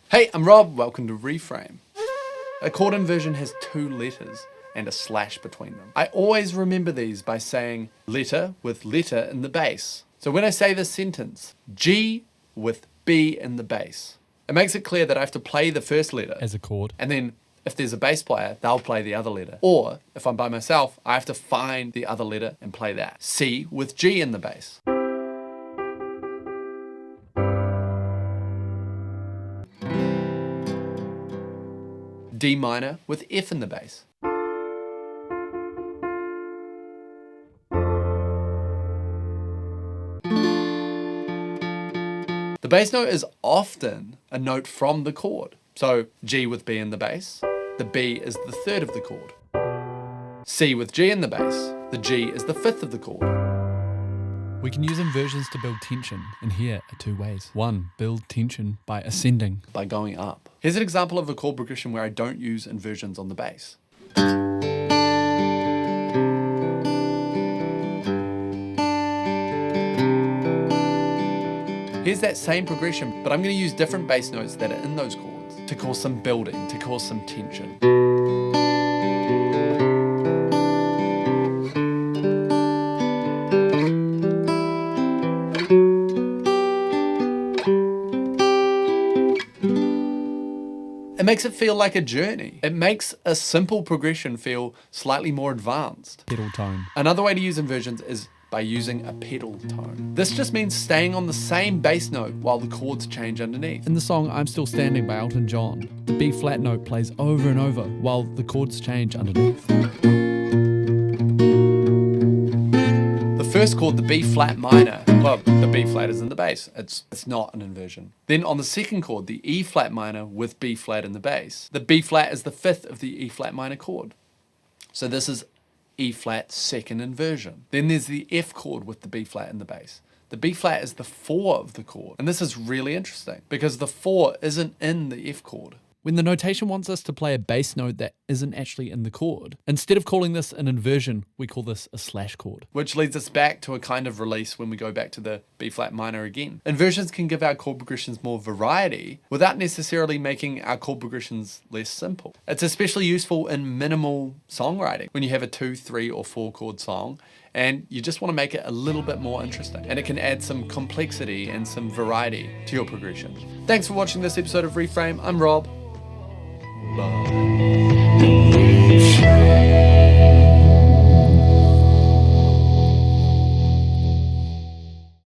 Hey, I'm Rob, welcome to Reframe. A chord inversion has two letters and a slash between them. I always remember these by saying letter with letter in the bass. So when I say this sentence, G with B in the bass, it makes it clear that I have to play the first letter as a chord. And then if there's a bass player, they'll play the other letter. Or if I'm by myself, I have to find the other letter and play that. C with G in the bass. D minor with F in the bass. The bass note is often a note from the chord. So G with B in the bass, the B is the third of the chord. C with G in the bass, the G is the fifth of the chord. We can use inversions to build tension, and here are two ways. One, build tension by ascending. By going up. Here's an example of a chord progression where I don't use inversions on the bass. Here's that same progression, but I'm going to use different bass notes that are in those chords to cause some building, to cause some tension. It makes it feel like a journey. It makes a simple progression feel slightly more advanced. Pedal tone. Another way to use inversions is by using a pedal tone. This just means staying on the same bass note while the chords change underneath. In the song I'm Still Standing by Elton John, the B flat note plays over and over while the chords change underneath. The first chord, the B flat minor, well, the B flat is in the bass. It's not an inversion. Then on the second chord, the E flat minor with B flat in the bass, the B flat is the fifth of the E flat minor chord. So this is E flat second inversion. Then there's the F chord with the B flat in the bass. The B flat is the 4 of the chord. And this is really interesting because the 4 isn't in the F chord. When the notation wants us to play a bass note that isn't actually in the chord, instead of calling this an inversion, we call this a slash chord. Which leads us back to a kind of release when we go back to the B flat minor again. Inversions can give our chord progressions more variety without necessarily making our chord progressions less simple. It's especially useful in minimal songwriting when you have a 2, 3, or 4 chord song and you just want to make it a little bit more interesting. And it can add some complexity and some variety to your progressions. Thanks for watching this episode of Reframe. I'm Rob. Bye.